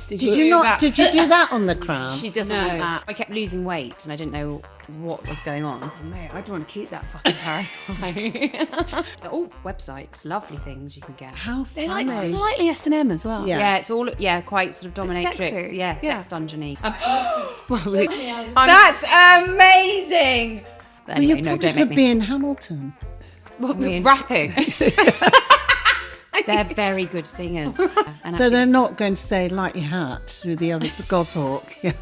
Did you do that on the crown? She doesn't want that. I kept losing weight and I didn't know what was going on. Oh, mate, I don't want to keep that fucking parasite. Oh, websites, lovely things you can get. How They funny. like slightly S&M as well. Yeah, it's all quite sort of dominatrix. sexy. Yeah, Yeah. sex dungeony. That's amazing. Well, Anyway, you no, probably don't make could me. be in Hamilton. Rapping. They're very good singers. And So they're not going to say, like your hat, through the other Goshawk. Yeah.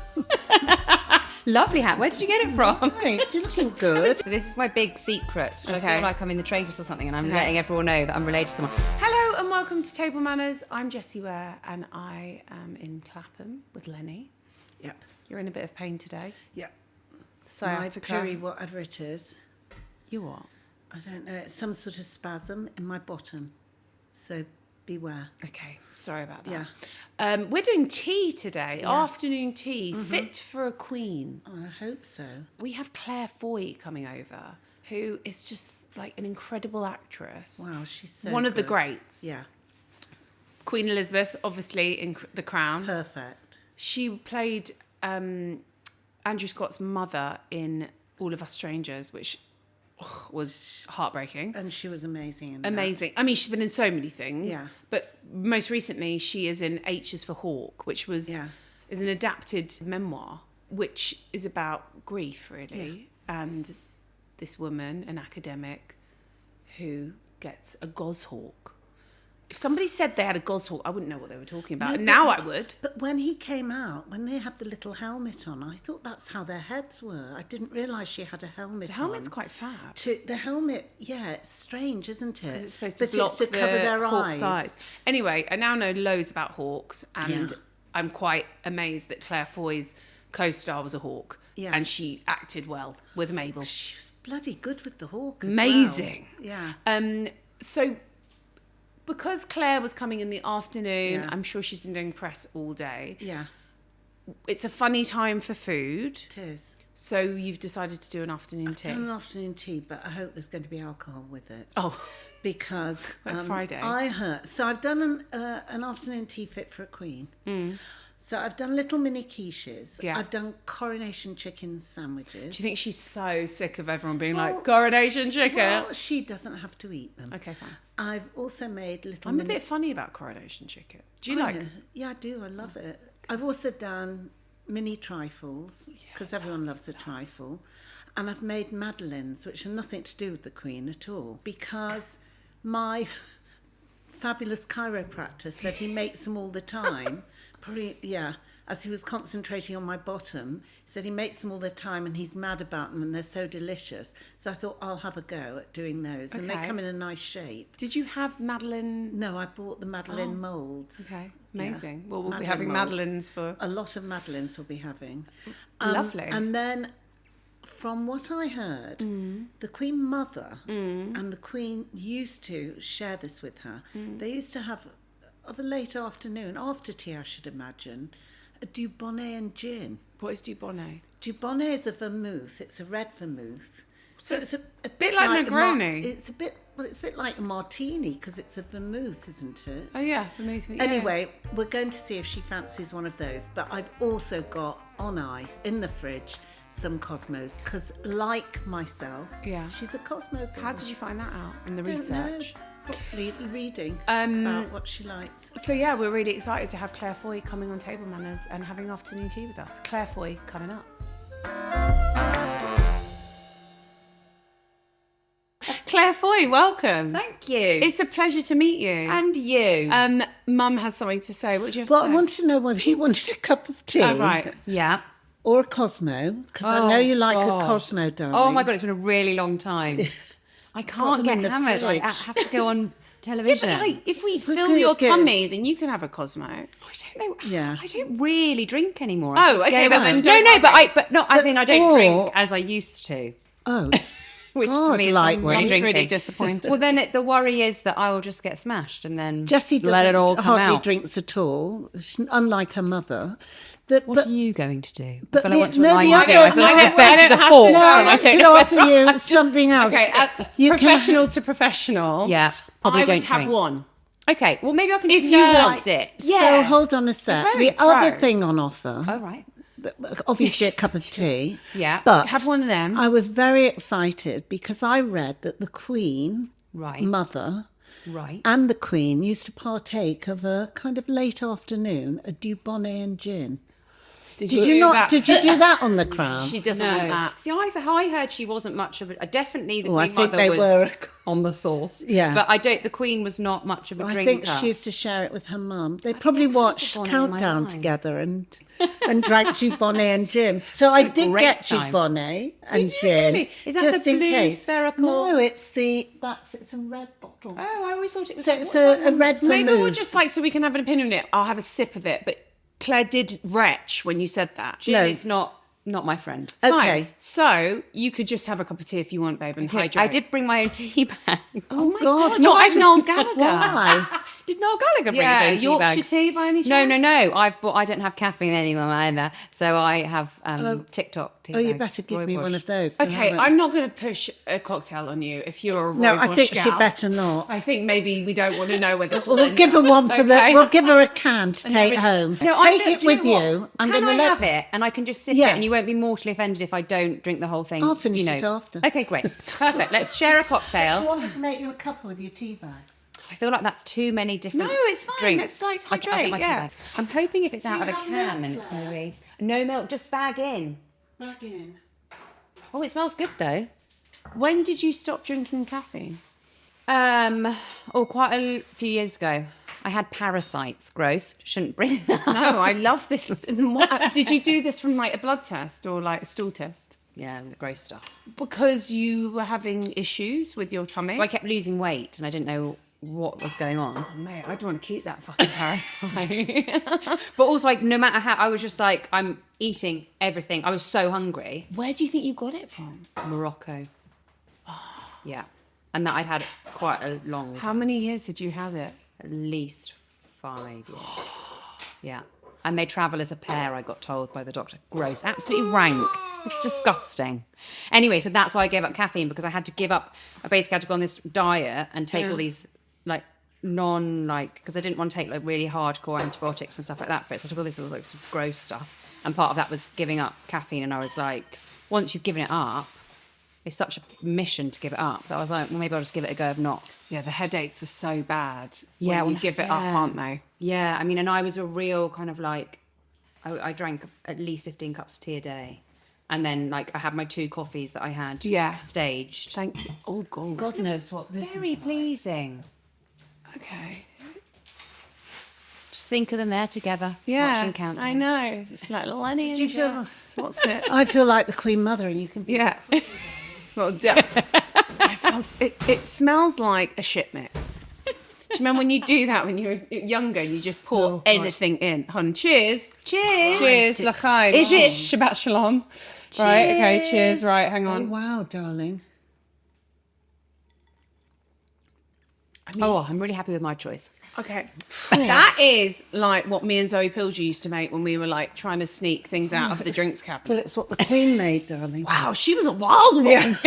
lovely hat. Where did you get it from? Thanks, you're looking good. So this is my big secret. I Okay. feel like I'm in the Traders or something and I'm letting everyone know that I'm related to someone. Hello and welcome to Table Manners. I'm Jessie Ware and I am in Clapham with Lenny. Yep. You're in a bit of pain today. Yep. So My peri, whatever it is. You what? I don't know. It's some sort of spasm in my bottom. So beware. Okay, sorry about that. Yeah. We're doing tea today, Yeah. afternoon tea, fit for a queen. I hope so. We have Claire Foy coming over, who is just like an incredible actress. Wow, she's so One of the good. greats. Yeah. Queen Elizabeth, obviously, in The Crown. Perfect. She played Andrew Scott's mother in All of Us Strangers, which was heartbreaking. And she was amazing in Amazing. I mean, she's been in so many things. Yeah. But most recently, she is in H is for Hawk, which is an adapted memoir, which is about grief, really. Yeah. And this woman, an academic, who gets a goshawk. If somebody said they had a goshawk, I wouldn't know what they were talking about. No, now I would. But when he came out, when they had the little helmet on, I thought that's how their heads were. I didn't realise she had a helmet on. The helmet's quite fab. The helmet, it's strange, isn't it? Because it's supposed to But block it's to cover their hawk's eyes. eyes. Anyway, I now know loads about hawks, and Yeah. I'm quite amazed that Claire Foy's co-star was a hawk, and she acted well with Mabel. She was bloody good with the hawk as Amazing. well. Yeah. So, because Claire was coming in the afternoon, Yeah. I'm sure she's been doing press all day. Yeah, It's a funny time for food, it is. so you've decided to do an afternoon tea. I've done an afternoon tea, but I hope there's going to be alcohol with it. Oh, Because That's Friday. I heard. So I've done an afternoon tea fit for a queen. So I've done little mini quiches. Yeah. I've done coronation chicken sandwiches. do you think she's so sick of everyone being Well- like coronation chicken? Well, she doesn't have to eat them. Okay, fine. I've also made little. I'm a mini- bit funny about coronation chicken. Do you Oh, like? yeah. Yeah, I do. I love it. I've also done mini trifles because everyone loves a trifle, and I've made madeleines, which are nothing to do with the Queen at all, because my fabulous chiropractor said he makes them all the time. Probably, as he was concentrating on my bottom, he said he makes them all the time and he's mad about them and they're so delicious. So I thought I'll have a go at doing those, and they Okay. come in a nice shape. Did you have Madeleine? No, I bought the Madeleine moulds. Okay, amazing. Yeah. Well, we'll be Madeleine having moulds. Madeleines for... A lot of madeleines we'll be having. Lovely. And then, from what I heard, the Queen Mother and the Queen used to share this with her. They used to have, of a late afternoon, after tea I should imagine, a Dubonnet and gin. What is Dubonnet? Dubonnet is a vermouth. It's a red vermouth. So it's a bit like a Negroni. it's a bit like a martini because it's a vermouth, isn't it? Oh yeah, for me. Yeah. Anyway, we're going to see if she fancies one of those. But I've also got on ice in the fridge some Cosmos because, like myself, she's a Cosmo girl. How did you find that out in the Don't research? know. Reading about what she likes. So yeah, we're really excited to have Claire Foy coming on Table Manners and having afternoon tea with us. Claire Foy coming up. Claire Foy, welcome. Thank you. It's a pleasure to meet you. And you. Mum has something to say. What do you have Well, to I say? wanted to know whether you wanted a cup of tea Oh, right. Yeah. or a Cosmo, because I know you like a Cosmo, darling. Oh my God, it's been a really long time. I can't them get in the hammered. I fridge. have to go on television. Yeah, but like, if we fill good, your good. tummy, then you can have a Cosmo. I don't know. Yeah. I don't really drink anymore. Oh, okay, but then don't no, worry. but not as in I don't or- drink as I used to. Oh, Which for God, me is lightweight. really It's really drinking. disappointing. Well, then the worry is that I will just get smashed and then Jessie let it all doesn't come hardly out. drinks at all, unlike her mother. What are you going to do? but I feel I want to the- no, remind the you. I feel other- like no, a I bench don't is a have fork. to know. so I I I don't should know. offer you something else. Okay, You can- professional to professional. Yeah, probably I don't would have drink. one. Okay, well, maybe I can If just you nurse want. it. So hold on a sec. very The other pro. thing on offer, Oh, right. obviously a cup of tea. Yeah. But Have one of them. I was very excited because I read that the Queen, Right. mother, Right. and the Queen used to partake of a kind of late afternoon, a Dubonnet and gin. Did you not? that? Did you do that on the Crown? She doesn't want that. See, I heard she wasn't much of a... Definitely the Oh, I Queen think Mother they was were. on the sauce. Yeah. But the Queen was not much of a I drinker. think she used to share it with her mum. They probably watched Dubonnet in my Countdown time. together and drank Dubonnet and gin. So I did great get time. Dubonnet and Did you gin. really? Is that just the in blue case. spherical? No, it's a red bottle. Oh, I always thought it was... So it's a red Maybe we'll vermouth. just so we can have an opinion on it. I'll have a sip of it. But Claire did retch when you said that. Gin No. is not my friend. Okay. Fine. So you could just have a cup of tea if you want, babe, and hydrate. I did bring my own tea bag. Oh my God. Not like Noel Gallagher. Why? Did Noel Gallagher bring Yeah, his own tea Yorkshire bag? tea by any chance? No. I don't have caffeine anymore either, so I have TikTok tea Oh, you bags. better give Roy me Bush. one of those. I Okay, haven't- I'm not going to push a cocktail on you if you're a No, Roy I Bush think she gal. better not. I think maybe we don't want to know where this will We'll end give her up. one for Okay. We'll give her a can to take home. No, Take it do you with know what? you. I'm Can going I to have it and I can just sip Yeah. it and you won't be mortally offended if I don't drink the whole thing? I'll finish it after. Okay, great. Perfect. Let's share a Do you cocktail. want me to make you a couple with your tea bags? I feel like that's too many different No, it's fine. drinks. Let's, I'll get hydrate, my tea yeah. bag. I'm hoping if it's out you of a have can, milk, then it's Claire? going to be... No milk, just bag in. Back in. Oh, it smells good though. When did you stop drinking caffeine? Quite a few years ago. I had parasites. Gross. Shouldn't bring that. No, I love this. Did you do this from like a blood test or like a stool test? Yeah, gross stuff. Because you were having issues with your tummy? Well, I kept losing weight and I didn't know what was going on. Mate, I'd want to keep that fucking parasite. But also, like, no matter how, I was just like, I'm eating everything. I was so hungry. Where do you think you got it from? Morocco. Yeah. And that I'd had quite a long, How many years did you have it? at least 5 years. Yeah. And they travel as a pair, I got told by the doctor. Gross. Absolutely rank. It's disgusting. Anyway, so that's why I gave up caffeine, because I had to give up. I basically had to go on this diet and take all these, like, because I didn't want to take, like, really hardcore antibiotics and stuff like that for it. So I took all this, like, sort of gross stuff. And part of that was giving up caffeine. And I was like, once you've given it up, it's such a mission to give it up. That I was like, well, maybe I'll just give it a go of not. Yeah, the headaches are so bad. Yeah, when you well, give it up, yeah. aren't they? Yeah, I mean, and I was a real kind of like, I drank at least 15 cups of tea a day. And then, like, I had my 2 coffees that I had staged. Thank you. Oh, God. God knows what this Very is. pleasing. Okay. Just think of them there together. Yeah, Watching Countdown. I know. It's like Lenny and Do you feel- Jess. What's it? I feel like the Queen Mother, and you can be. Yeah. Well, it smells like a shit mix. Do you remember when you do that when you were younger and you just pour anything in? Hon, cheers. Cheers. Cheers, l'chaim. Is it- Shabbat shalom? Right, okay, cheers. Right, hang Oh on. wow, darling. Oh, I'm really happy with my choice. Okay. That is like what me and Zoe Pilger used to make when we were like trying to sneak things out of the drinks Well, cabinet. it's what the Queen made, darling. Wow, she was a wild one.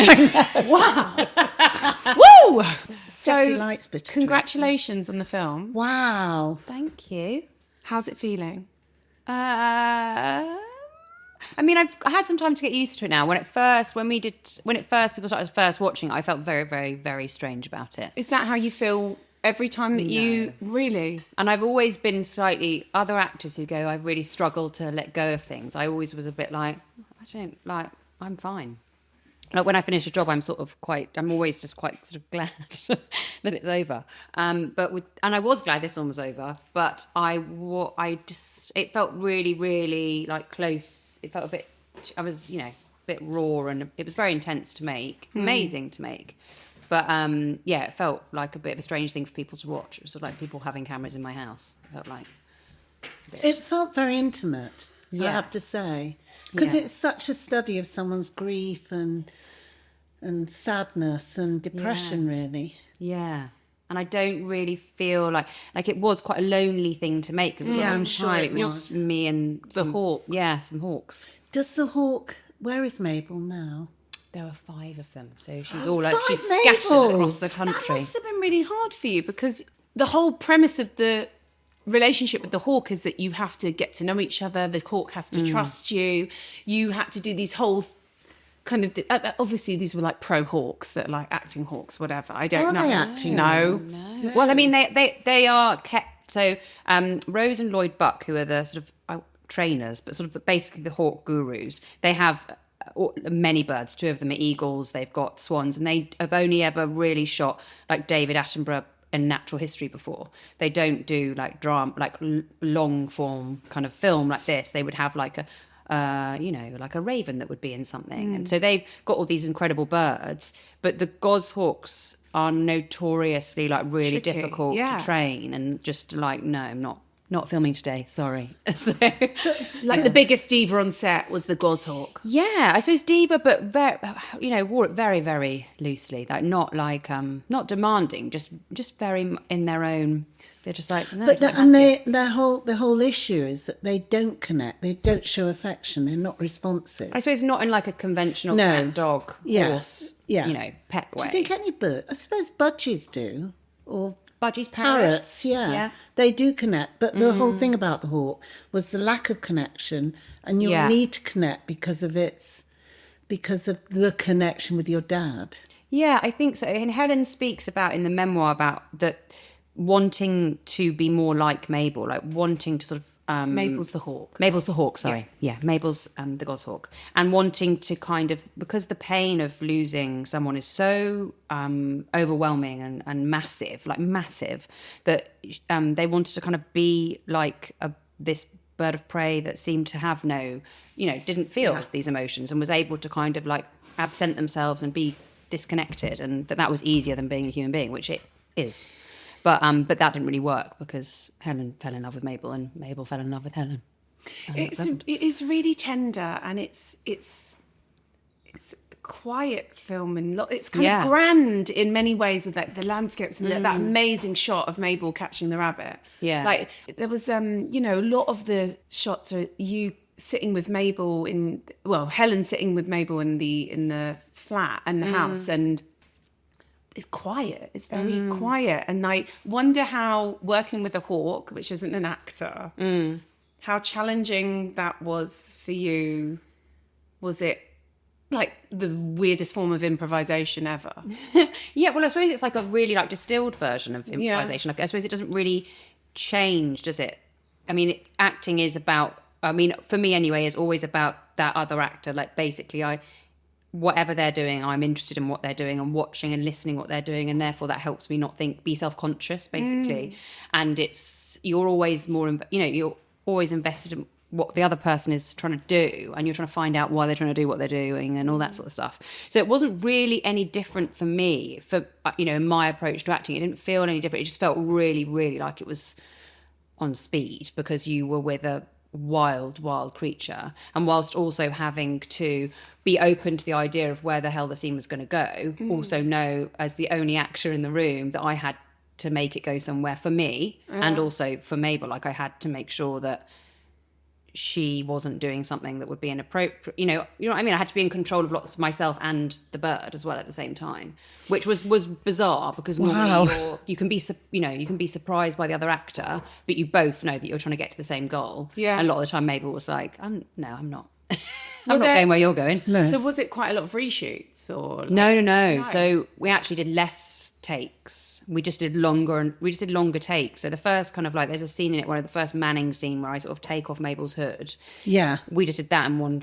Wow. Woo! So, Jessie likes bitter congratulations on the film. Wow. Thank you. How's it feeling? I mean, I had some time to get used to it now. When it first people started first watching it, I felt very, very, very strange about it. Is that how you feel every time that you really? And I've always been slightly, other actors who go, I've really struggled to let go of things. I always was a bit like, I'm fine. Like when I finish a job, I'm always just quite sort of glad that it's over. And I was glad this one was over, but it felt really, really like close. It felt a bit raw, and it was very intense to make, amazing to make. But it felt like a bit of a strange thing for people to watch. It was sort of like people having cameras in my house. It felt like It felt very intimate, I Yeah. have to say. Because Yeah. it's such a study of someone's grief and sadness and depression, really. Yeah. And I don't really feel like it was quite a lonely thing to make, because Yeah, I'm sure it was was. me and The hawk. Yeah, some hawks. Does the hawk... Where is Mabel now? There were 5 of them, so she's Oh, she's 5 scattered Mabels. across the That country. must have been really hard for you because the whole premise of the relationship with the hawk is that you have to get to know each other. The hawk has to trust you. You had to do these whole kind of obviously these were like pro hawks that are like acting hawks, whatever. I don't know. Are they acting hawks? No. Well, I mean, they are kept. So Rose and Lloyd Buck, who are the sort of trainers, but sort of basically the hawk gurus, they have many birds. 2 of them are eagles. They've got swans, and they have only ever really shot like David Attenborough in natural history before. They don't do like drama, like long form kind of film like this. They would have like a like a raven that would be in something. And so they've got all these incredible birds, but the goshawks are notoriously like really tricky, difficult to train, and just like, no, I'm not filming today, sorry. So, like the biggest diva on set was the goshawk. yeah, I suppose diva, but very, wore it very, very loosely, like not demanding, just very in their own. They're just like, no. But their whole issue is that they don't connect. They don't show affection. They're not responsive. I suppose not in like a conventional cat, dog, horse, pet way. Do you think any bird? I suppose budgies do, or budgies, parrots. Yeah, they do connect. But the whole thing about the hawk was the lack of connection, and your need to connect because of the connection with your dad. Yeah, I think so. And Helen speaks about in the memoir about that. Wanting to be more like Mabel, like wanting to sort of Mabel's the hawk. Mabel's the hawk, sorry. Yeah, Mabel's the goshawk. And wanting to kind of, because the pain of losing someone is so overwhelming and massive, that they wanted to kind of be like this bird of prey that seemed to have no, didn't feel these emotions, and was able to kind of like absent themselves and be disconnected, and that was easier than being a human being, which it is. But that didn't really work because Helen fell in love with Mabel and Mabel fell in love with Helen. It is really tender, and it's a quiet film, and it's kind of grand in many ways with like the landscapes and that amazing shot of Mabel catching the rabbit. Yeah, like there was a lot of the shots are you sitting with Mabel Helen sitting with Mabel in the flat and the house, and it's quiet. It's very quiet. And I wonder how working with a hawk, which isn't an actor, how challenging that was for you. Was it like the weirdest form of improvisation ever? Yeah, well, I suppose it's like a really like distilled version of improvisation. Like, I suppose it doesn't really change, does it? I mean, acting is about, for me anyway, is always about that other actor. Like basically whatever they're doing, I'm interested in what they're doing and watching and listening what they're doing, and therefore that helps me not be self-conscious basically. And you're always you're always invested in what the other person is trying to do, and you're trying to find out why they're trying to do what they're doing and all that sort of stuff. So it wasn't really any different for me, in my approach to acting. It didn't feel any different. It just felt really, really like it was on speed, because you were with a wild creature, and whilst also having to be open to the idea of where the hell the scene was going to go, also know as the only actor in the room that I had to make it go somewhere for me, and also for Mabel. Like I had to make sure that she wasn't doing something that would be inappropriate. You know what I mean? I had to be in control of lots of myself and the bird as well at the same time, which was bizarre, because normally you can be surprised by the other actor, but you both know that you're trying to get to the same goal. Yeah. And a lot of the time Mabel was like, I'm not. I'm not going where you're going. No. So was it quite a lot of reshoots or? Like, no. So we actually did less takes. We just did longer takes. So the first kind of like, there's a scene in it where the first Manning scene where I sort of take off Mabel's hood. Yeah. We just did that in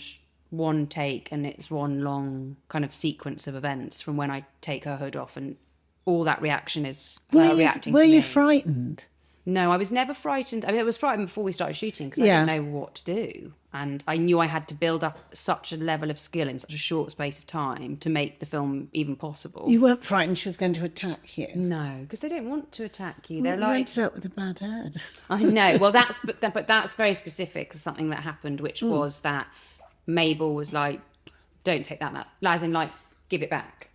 one take, and it's one long kind of sequence of events from when I take her hood off, and all that reaction is her reacting to me. Were you frightened? No, I was never frightened. I mean, I was frightened before we started shooting, because I didn't know what to do. And I knew I had to build up such a level of skill in such a short space of time to make the film even possible. You weren't frightened she was going to attack you? No, because they don't want to attack you. Well, you ended up with a bad head. I know. Well, that's very specific to something that happened, which was that Mabel was like, don't take that. As in, like, give it back.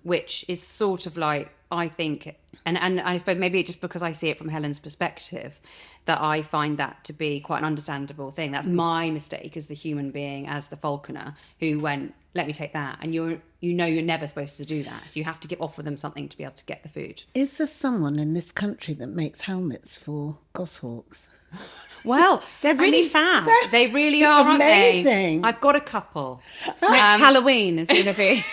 which is sort of like, I think, and I suppose maybe just because I see it from Helen's perspective, that I find that to be quite an understandable thing. That's my mistake as the human being, as the falconer, who went, let me take that. And you're never supposed to do that. You have to offer them something to be able to get the food. Is there someone in this country that makes helmets for goshawks? Well, they're really fab. They really are, amazing. Aren't they? I've got a couple. Next Halloween is going to be.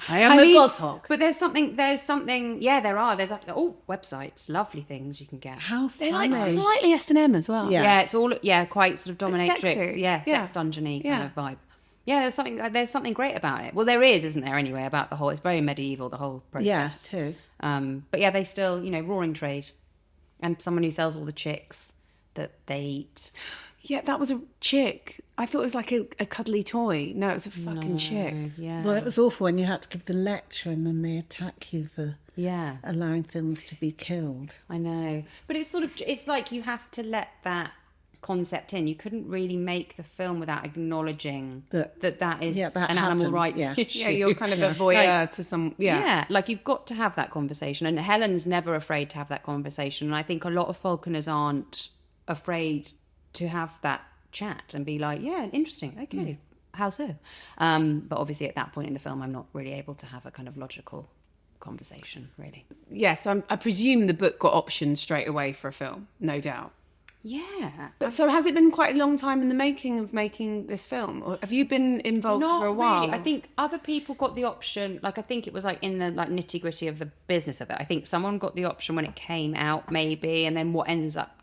I am a goshawk. But there's something. Yeah, there are. There's websites, lovely things you can get. How funny. They like slightly S&M as well. Yeah, it's all quite sort of dominatrix. Sexy. Yeah, sex dungeony kind of vibe. Yeah, there's something great about it. Well, there is, isn't there? Anyway, about the whole. It's very medieval, the whole process. Yes, it is. But yeah, they still, roaring trade, and someone who sells all the chicks that they eat. Yeah, that was a chick. I thought it was like a cuddly toy. No, it was a fucking chick. Yeah. Well, it was awful when you had to give the lecture and then they attack you for allowing things to be killed. I know. But it's like you have to let that concept in. You couldn't really make the film without acknowledging that is an animal rights issue. Yeah, you're kind of a voyeur to some... Yeah, like you've got to have that conversation. And Helen's never afraid to have that conversation. And I think a lot of falconers aren't afraid to have that chat and be like, yeah, interesting, okay, how so? But obviously at that point in the film, I'm not really able to have a kind of logical conversation, really. Yeah, so I presume the book got optioned straight away for a film, no doubt. Yeah. But so has it been quite a long time in the making this film? Or have you been involved for a while? Really. I think other people got the option, like I think it was like in the nitty gritty of the business of it. I think someone got the option when it came out maybe, and then what ends up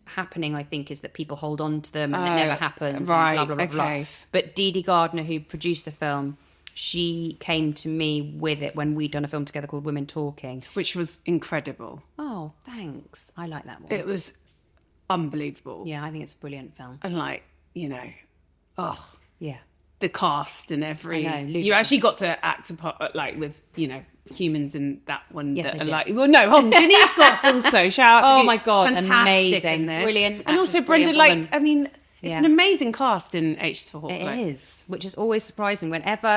happening, I think, is that people hold on to them and it never happens. Right, and blah, blah, blah, blah. But Dee Dee Gardner, who produced the film, she came to me with it when we'd done a film together called Women Talking. Which was incredible. Oh, thanks. I like that one. It was unbelievable. Yeah, I think it's a brilliant film. And Yeah. The cast and ludicrous. You actually got to act a part, like with, humans in that one. Yes, that I are did. like, well, no, hold on. Denise Goff also, shout out to Oh you. my God, Fantastic amazing. in this. Brilliant And also actress, Brendan, brilliant woman. it's an amazing cast in H's for Hawk. It is, which is always surprising. Whenever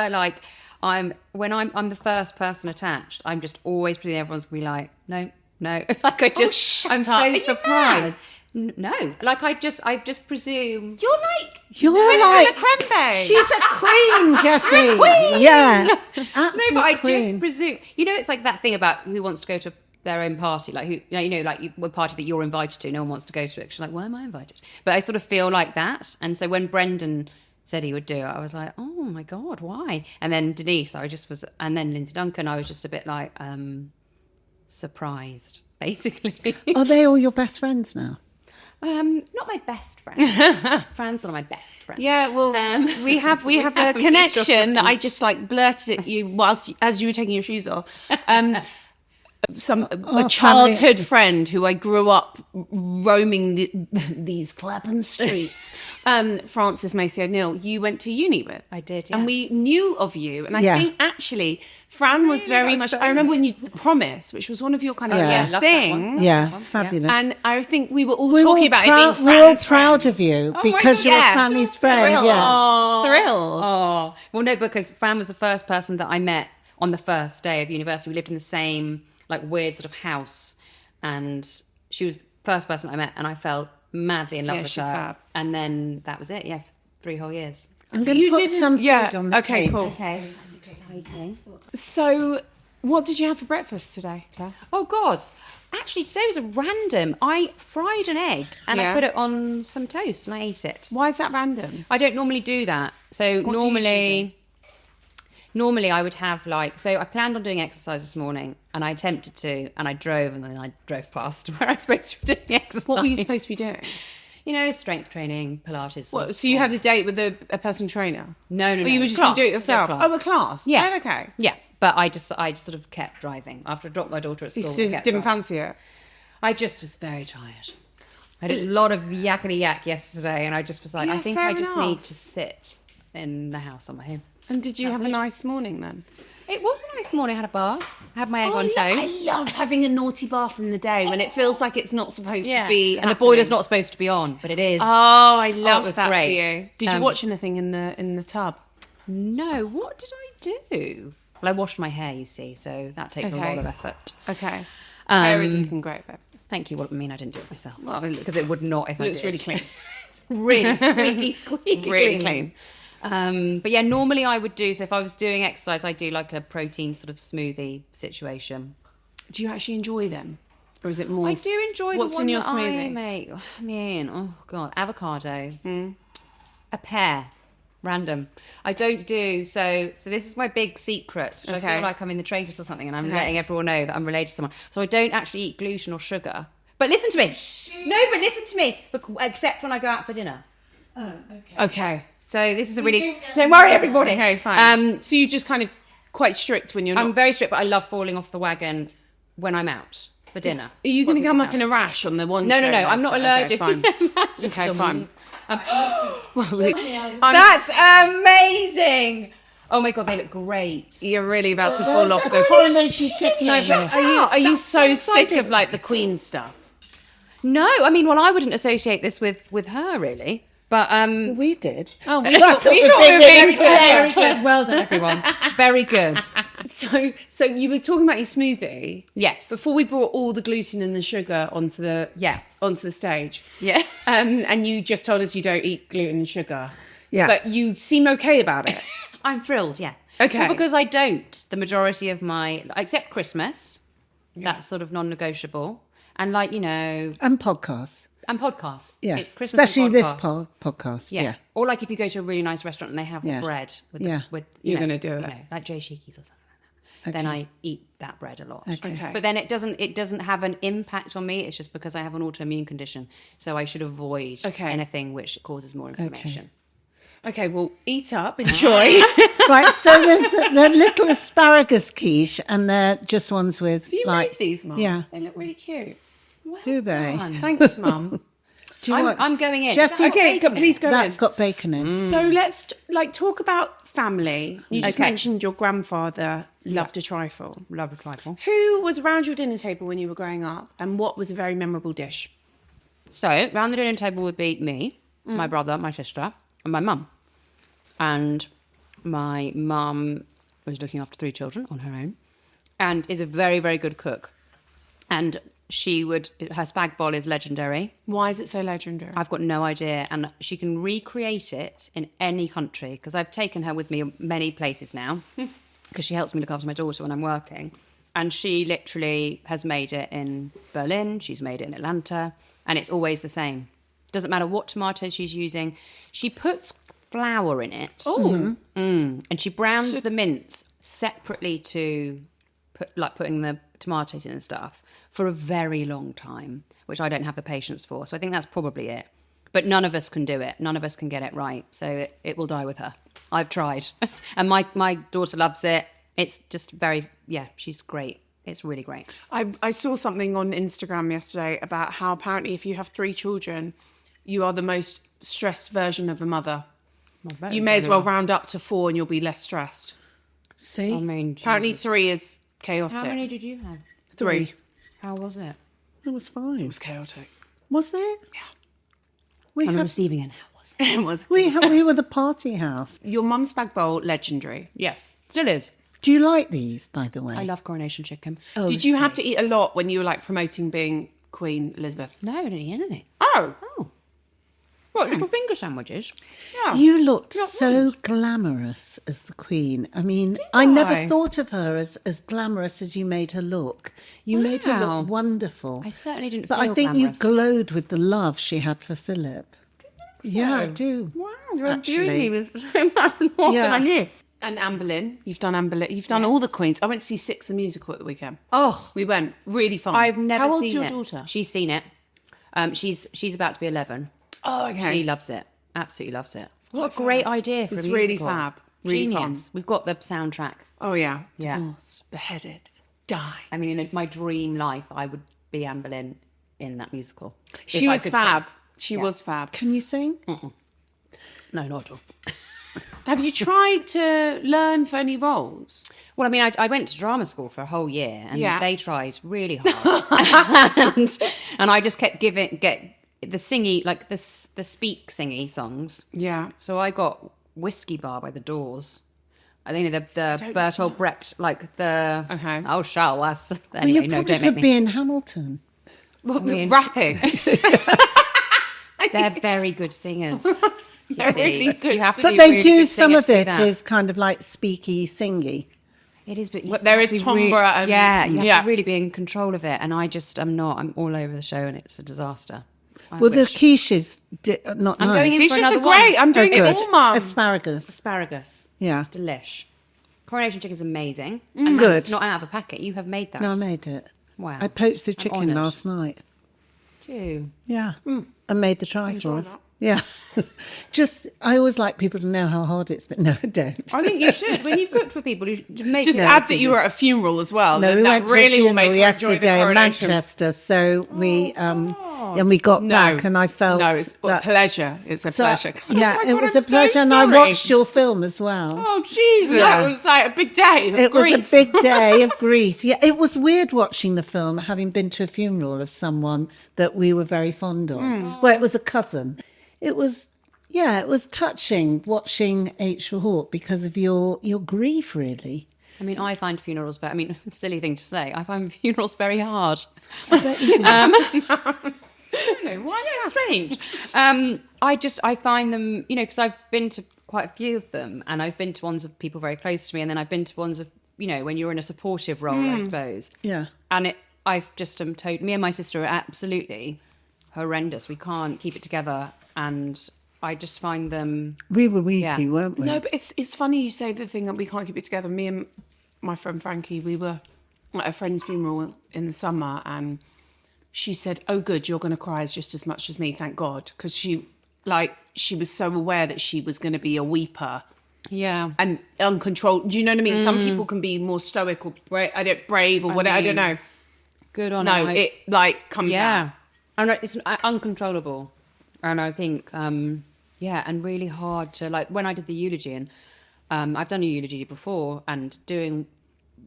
I'm the first person attached, I'm just always pretending everyone's gonna be like, no. I'm so surprised. No, I just presume You're like Krembe. She's a queen, Jessie. Queen. Yeah, absolute no, but queen. I just presume. It's like that thing about who wants to go to their own party, like one party that you're invited to, no one wants to go to it. She's like, why am I invited? But I sort of feel like that, and so when Brendan said he would do it, I was like, oh my God, why? And then Denise, and then Lindsay Duncan, I was just a bit like surprised, basically. Are they all your best friends now? Not my best friend. Fran's not my best friend. Yeah, well, we have a connection that I just blurted at you as you were taking your shoes off. A childhood friend who I grew up roaming these Clapham streets. Frances Macy O'Neill, you went to uni with. I did, yeah. And we knew of you, and I think actually Fran was very much. I remember when you Promise, which was one of your kind of things. Yeah, fabulous. And I think we were all talking about it being Fran's we're all proud of you because you're Fanny's friend. Thrilled. Yeah. Thrilled. Oh, well, no, because Fran was the first person that I met on the first day of university. We lived in the same weird sort of house, and she was the first person I met, and I fell madly in love with she's her. Fab. And then that was it. Yeah, for 3 whole years. I'm going to put some food on the okay, table. cool. Okay, that's exciting. So, what did you have for breakfast today, Claire? Oh God, actually today was a random. I fried an egg and I put it on some toast and I ate it. Why is that random? I don't normally do that. So normally I would have so I planned on doing exercise this morning and I attempted to and I drove and then I drove past where I was supposed to be doing exercise. What were you supposed to be doing? Strength training, Pilates. What, so you had a date with a personal trainer? No. Or you were just going to do it yourself? Yeah, a class? Yeah. Oh, okay. Yeah, but I just sort of kept driving. After I dropped my daughter at school, You didn't fancy it? I just was very tired. I did a lot of yakety yak yesterday and I just was like, I think I just need to sit in the house on my own. And did you have a nice morning then? It was a nice morning. I had a bath. I had my egg on toast. I love having a naughty bath in the day when it feels like it's not supposed to be. And the boiler's not supposed to be on, but it is. Oh, I love was that great. for you. Did you watch anything in the tub? No. What did I do? Well, I washed my hair, you see, so that takes a lot of effort. Okay. Hair is looking great, babe. Thank you. Well, I mean, I didn't do it myself. Well, because it would not if I did. It looks really clean. It's really squeaky Really clean. But yeah, normally I would do, so if I was doing exercise, I do like a protein sort of smoothie situation. Do you actually enjoy them? Or is it more... I do enjoy what's the one in your that smoothie? I make. I mean, oh God, avocado, a pear, random. I don't do, so this is my big secret. I feel like I'm in the Traders or something and I'm letting everyone know that I'm related to someone. So I don't actually eat gluten or sugar. But listen to me. No, but listen to me. Except when I go out for dinner. Oh, okay. Okay. So this is a really... Don't worry, everybody. Okay, fine. So you're just kind of quite strict when you're not... I'm very strict, but I love falling off the wagon when I'm out for dinner. Are you going to come up in a rash on the one No, show? I'm not allergic. Okay, fine. That's amazing. Oh my God, they look great. You're really about to fall off the... Coronation chicken. Are you so sick of like the Queen stuff? No, I mean, well, I wouldn't associate this with her really, but We did. oh, we thought we were being very good. Well done, everyone. Very good. So you were talking about your smoothie. Yes. Before we brought all the gluten and the sugar onto the stage. Yeah. And you just told us you don't eat gluten and sugar. Yeah. But you seem okay about it. I'm thrilled. Yeah. Okay. Well, because I don't. The majority of my, except Christmas, that's sort of non-negotiable, and like And podcasts. and podcasts. Yeah. It's Christmas. Especially and this podcasts. podcast. Yeah. Yeah. Or like if you go to a really nice restaurant and they have bread with, with You're gonna do it. like Jay Sheeky's or something like that. Then I eat that bread a lot. Okay. But then it doesn't have an impact on me. It's just because I have an autoimmune condition, so I should avoid anything which causes more inflammation. Okay, well, eat up, enjoy. Right, so there's the little asparagus quiche, and they're just ones with You made these, Mum. Yeah. They look really cute. Do they? Thanks, Mum. Do you want? I'm going in. Jessie, Okay, please go That's in. got bacon in. So let's talk about family. You just mentioned your grandfather loved a trifle. Love a trifle. Who was around your dinner table when you were growing up, and what was a very memorable dish? So round the dinner table would be me, my brother, my sister, and my mum. And my mum was looking after 3 children on her own, and is a very, very good cook. And her spag bol is legendary. Why is it so legendary? I've got no idea. And she can recreate it in any country, because I've taken her with me many places now, because she helps me look after my daughter when I'm working. And she literally has made it in Berlin, she's made it in Atlanta, and it's always the same. Doesn't matter what tomatoes she's using. She puts flour in it. Oh. And she browns the mince separately to putting the tomatoes in and stuff for a very long time, which I don't have the patience for. So I think that's probably it. But none of us can do it. None of us can get it right. So it will die with her. I've tried. And my daughter loves it. It's just she's great. It's really great. I saw something on Instagram yesterday about how apparently if you have 3 children, you are the most stressed version of a mother. You may as well round up to 4 and you'll be less stressed. See? I mean, Apparently 3 is chaotic. how many did you have? 3. How was it? It was fine. It was chaotic. Was it? Yeah. We On the had, receiving end, how was it? It was. we were the party house. Your mum's spag bowl, legendary. Yes, still is. Do you like these, by the way? I love coronation chicken. Oh, Did you have to eat a lot when you were like promoting being Queen Elizabeth? No, I didn't eat anything. Oh. What, little finger sandwiches? Yeah. You looked so glamorous as the Queen. I mean, I never I? thought of her as glamorous as you made her look. You made her Wow. look wonderful. I certainly didn't But feel I think glamorous. you glowed with the love she had for Philip. Yeah, I do. Wow, you're Actually. with so much more Yeah. than I knew. And Anne Boleyn. You've done Anne Boleyn. You've done all the Queens. I went to see Six the Musical at the weekend. Oh, We went. Really fun. I've never How old's seen your it. daughter? She's seen it. She's about to be 11. Oh, okay. She loves it. Absolutely loves it. What a great idea for It's a really musical. fab. Really Genius. fun. We've got the soundtrack. Oh, yeah. Yeah. Divorced, beheaded, die. I mean, in my dream life, I would be Anne Boleyn in that musical. She If I was could fab. sing. She was fab. Can you sing? No, not at all. Have you tried to learn for any roles? Well, I mean, I went to drama school for a whole year, and Yeah. they tried really hard, and I just kept get the singy, like the speak singy songs. Yeah. So I got Whiskey Bar by the Doors I think the Bertolt Brecht, like the oh shall us. Anyway, well, you probably don't make could me. be in Hamilton. Well, rapping. They're very good singers. They're really good. You have to But be they really do good some singer of to do it that. is kind of like speaky, singy. It is, but there is timbre and you have to really be in control of it. And I just am not. I'm all over the show, and it's a disaster. Well, the quiches not I'm nice. going in These for just another are great. one. I'm doing it Good. all, Mum. Asparagus. Yeah. Delish. Coronation chicken is amazing. Mm. And Good. It's not out of a packet. You have made that. No, I made it. Wow. I poached the chicken honoured. last night. Phew. Yeah. And made the trifles. that. Yeah. I always like people to know how hard it's been. No, I don't. I think you should. When you've cooked for people, you make Just add that you were at a funeral as well. No, we that went to really a will make funeral you enjoy the yesterday in coronation. Manchester. So we and we got back, and I felt it's a that, pleasure. It's a pleasure. Yeah, Oh my it God, was I'm a pleasure, so and I sorry. watched your film as well. Oh Jesus! Yeah. It was like a big day. It was a big day of grief. Yeah, it was weird watching the film, having been to a funeral of someone that we were very fond of. Well, it was a cousin. It was touching watching H for Hawk because of your grief, really. I mean, I find funerals, but I mean, silly thing to say. I find funerals very hard. I bet you did. I don't know why that's strange. I find them, because I've been to quite a few of them, and I've been to ones of people very close to me, and then I've been to ones of, when you're in a supportive role, I suppose. Yeah. And I've just told me and my sister are absolutely horrendous. We can't keep it together, and I just find them. We were weepy, weren't we? No, but it's funny you say the thing that we can't keep it together. Me and my friend Frankie, we were at a friend's funeral in the summer, and she said, "Oh, good, you're going to cry just as much as me, thank God," because she was so aware that she was going to be a weeper. Yeah. And uncontrolled. Do you know what I mean? Some people can be more stoic or brave or whatever. I don't know. Good on No, it. it comes out. And it's uncontrollable. And I think, and really hard to, when I did the eulogy, and I've done a eulogy before, and doing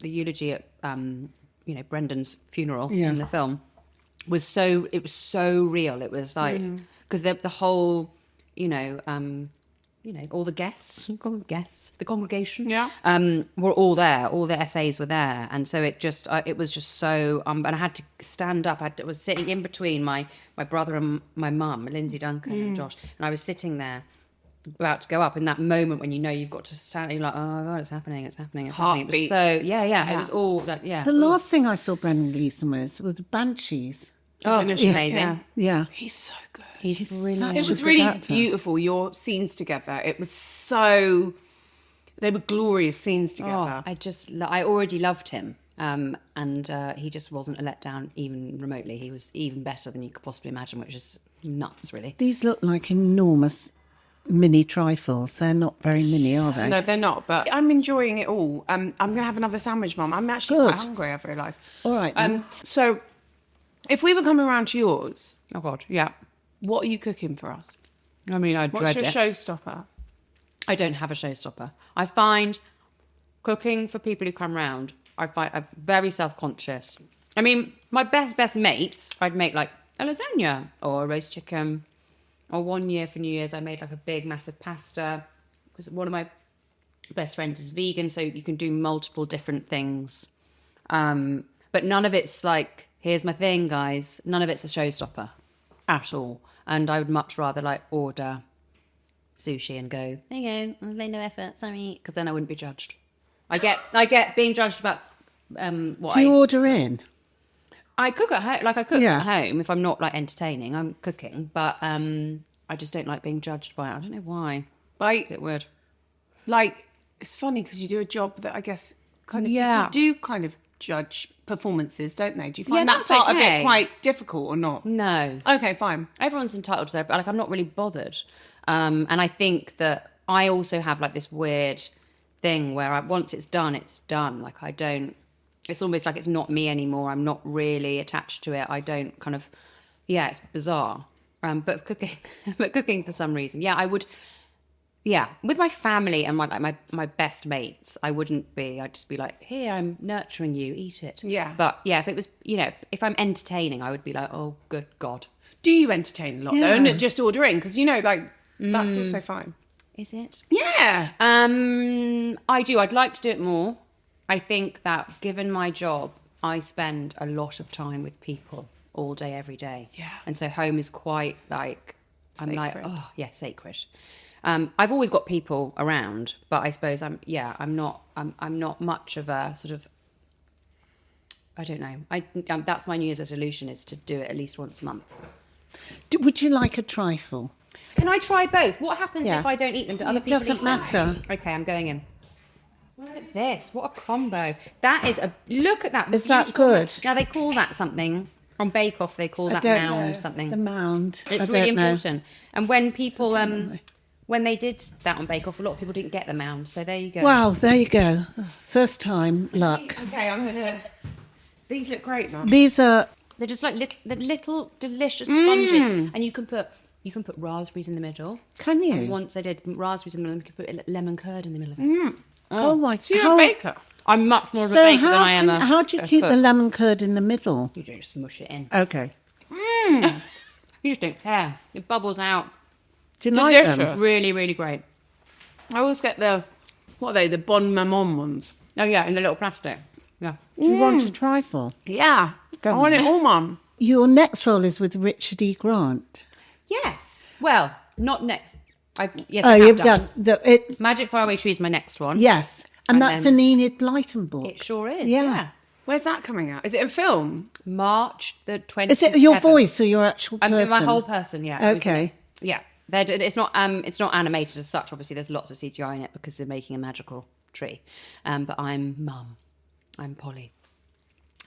the eulogy at, Brendan's funeral in the film it was so real. It was like, because the whole, all the guests, the congregation, were all there. All the essays were there, and so it was just so. And I had to stand up. I was sitting in between my brother and my mum, Lindsay Duncan and Josh, and I was sitting there, about to go up. In that moment when you've got to stand, you're like, oh God, it's happening. It was so it was all that. Yeah. The last thing I saw Brendan Gleeson was the Banshees. Oh, amazing. Yeah. He's so good. He's brilliant. It was a good really actor. beautiful, your scenes together. It was so... They were glorious scenes together. I already loved him. And he just wasn't a letdown even remotely. He was even better than you could possibly imagine, which is nuts, really. These look like enormous mini trifles. They're not very mini, are they? No, they're not, but I'm enjoying it all. I'm going to have another sandwich, Mum. I'm actually Good. quite hungry, I've realised. All right, then. So, if we were coming around to yours, Oh, God, yeah. what are you cooking for us? I mean, I What's dread your it. showstopper? I don't have a showstopper. I find cooking for people who come round, I'm very self-conscious. I mean, my best mates, I'd make like a lasagna or a roast chicken. Or one year for New Year's, I made like a big, massive pasta. Because one of my best friends is vegan, so you can do multiple different things. But none of it's like, here's my thing, guys. None of it's a showstopper at all. And I would much rather order sushi and go, there you go, I've made no effort, sorry, because then I wouldn't be judged. I get being judged about what Do you order in? I cook at home. I cook Yeah. at home if I'm not entertaining. I'm cooking, but I just don't like being judged by it. I don't know why. It's a bit weird. It's funny because you do a job that I guess kind of Yeah. people do kind of judge performances, don't they? Do you find Yeah, that that's part of okay. it quite difficult or not? No. Okay, fine. Everyone's entitled to their, but I'm not really bothered. And I think that I also have this weird thing where once it's done, it's done. I don't. It's almost like it's not me anymore. I'm not really attached to it. I don't it's bizarre. But cooking for some reason, I would. Yeah, with my family and my best mates, I wouldn't be. I'd just be like, here, I'm nurturing you, eat it. Yeah. But if it was, if I'm entertaining, I would be like, oh, good God. Do you entertain a lot though, and just order in? Because that's also fine. Is it? Yeah. I do. I'd like to do it more. I think that given my job, I spend a lot of time with people all day, every day. Yeah. And so home is quite like, I'm like, Sacred. oh yeah, sacred. I've always got people around, but I suppose I'm not much of a sort of, I don't know. That's my New Year's resolution, is to do it at least once a month. Would you like a trifle? Can I try both? What happens if I don't eat them? Do other people doesn't eat them? matter. Okay, I'm going in. Look at this. What a combo. That is look at that. Is that beautiful- good? Now, they call that something. On Bake Off, they call that don't mound know. something. The mound. It's I really don't know. important. And when people, when they did that on Bake Off, a lot of people didn't get the mound. So there you go. Wow, there you go. First time luck. Okay, I'm gonna. These look great, Mum. These are They're just like little delicious sponges, and you can put raspberries in the middle. Can you? And once I did raspberries in the middle, you could put lemon curd in the middle of it. Oh my! So you're a baker. I'm much more of a So baker how than I am how do you keep the cook. lemon curd in the middle? You just smush it in. Okay. You just don't care. It bubbles out. Do you like them? Delicious. Really, really great. I always get what are they? The Bon Maman ones. Oh yeah, in the little plastic. Yeah. Do you want a trifle? Yeah. I want it all, Mum. Your next role is with Richard E. Grant. Yes. Well, not next. I Oh, have you've done. done it. Magic Faraway Tree is my next one. Yes, and And that's then- an Enid Blyton book. It sure is. Yeah. Yeah. Where's that coming out? Is it a film? March the 27th. Is it your voice or your actual I person? mean, my whole person, yeah. It was Okay. me. Yeah. It's not animated as such. Obviously, there's lots of CGI in it because they're making a magical tree. But I'm Mum. I'm Polly.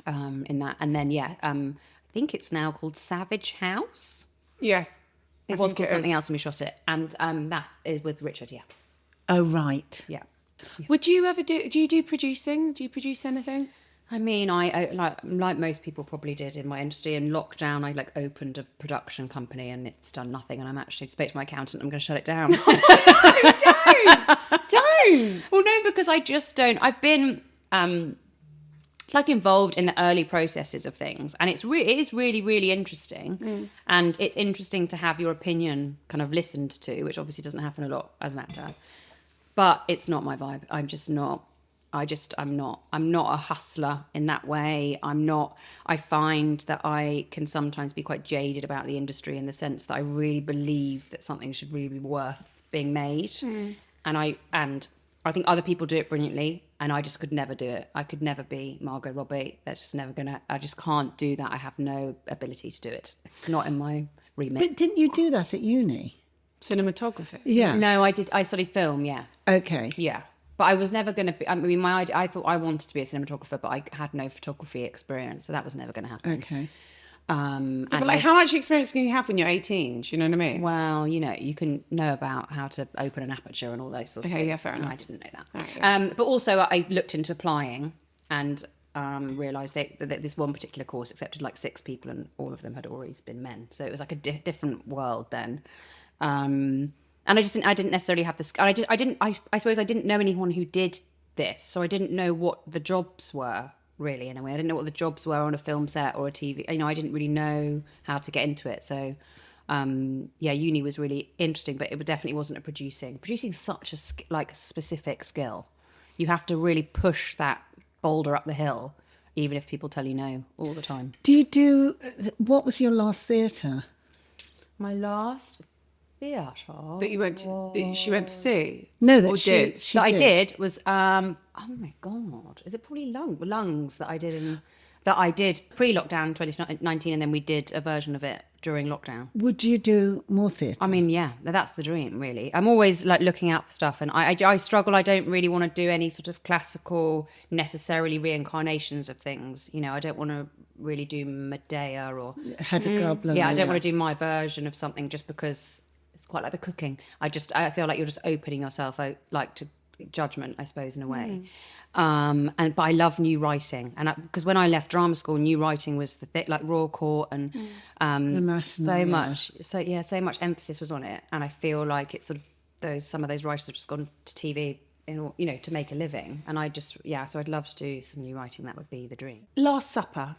In that, and then I think it's now called Savage House. Yes. It was called something else when we shot it, and that is with Richard. Yeah. Oh right. Yeah. Would you ever do you do producing? Do you produce anything? I mean, I like most people probably did in my industry. In lockdown, I opened a production company and it's done nothing. And I'm actually spoke to my accountant. I'm going to shut it down. Don't. Well, no, because I just don't. I've been involved in the early processes of things, and it is really, really interesting. And it's interesting to have your opinion kind of listened to, which obviously doesn't happen a lot as an actor. But it's not my vibe. I'm just not. I'm not a hustler in that way. I find that I can sometimes be quite jaded about the industry in the sense that I really believe that something should really be worth being made. And I think other people do it brilliantly, and I just could never do it. I could never be Margot Robbie. That's just never I just can't do that. I have no ability to do it. It's not in my remit. But didn't you do that at uni? Cinematography. Yeah. No, I did. I studied film, yeah. Okay. Yeah. But I was never going to be, I mean, I thought I wanted to be a cinematographer, but I had no photography experience, so that was never going to happen. Okay. And But how much experience can you have when you're 18? Do you know what I mean? well, you can know about how to open an aperture and all those sorts of Okay, things. yeah, fair and enough. I didn't know that. Right, yeah. But also, I looked into applying and realised that this one particular course accepted 6 people, and all of them had always been men. So it was a different world then. And I didn't necessarily have the. I suppose I didn't know anyone who did this, so I didn't know what the jobs were really. In a way, I didn't know what the jobs were on a film set or a TV. I didn't really know how to get into it. So, uni was really interesting, but it definitely wasn't a producing. Producing's such a specific skill. You have to really push that boulder up the hill, even if people tell you no all the time. What was your last theatre? My last theatre That you went to, that she went to see? No, that Or she did? she that I did. did was oh my god, is it probably lungs that I did pre-lockdown 2019, and then we did a version of it during lockdown. Would you do more theatre? I mean, yeah, that's the dream, really. I'm always looking out for stuff, and I struggle. I don't really want to do any sort of classical, necessarily reincarnations of things. I don't want to really do Medea or Hedda Gabler. yeah, I don't want to do my version of something just because it's quite like the cooking. I feel like you're just opening yourself out to judgment, I suppose, in a way. But I love new writing, and because when I left drama school, new writing was the Raw Court and The National, so much emphasis was on it, and I feel like it's sort of some of those writers have just gone to TV to make a living, and so I'd love to do some new writing. That would be the dream. Last Supper.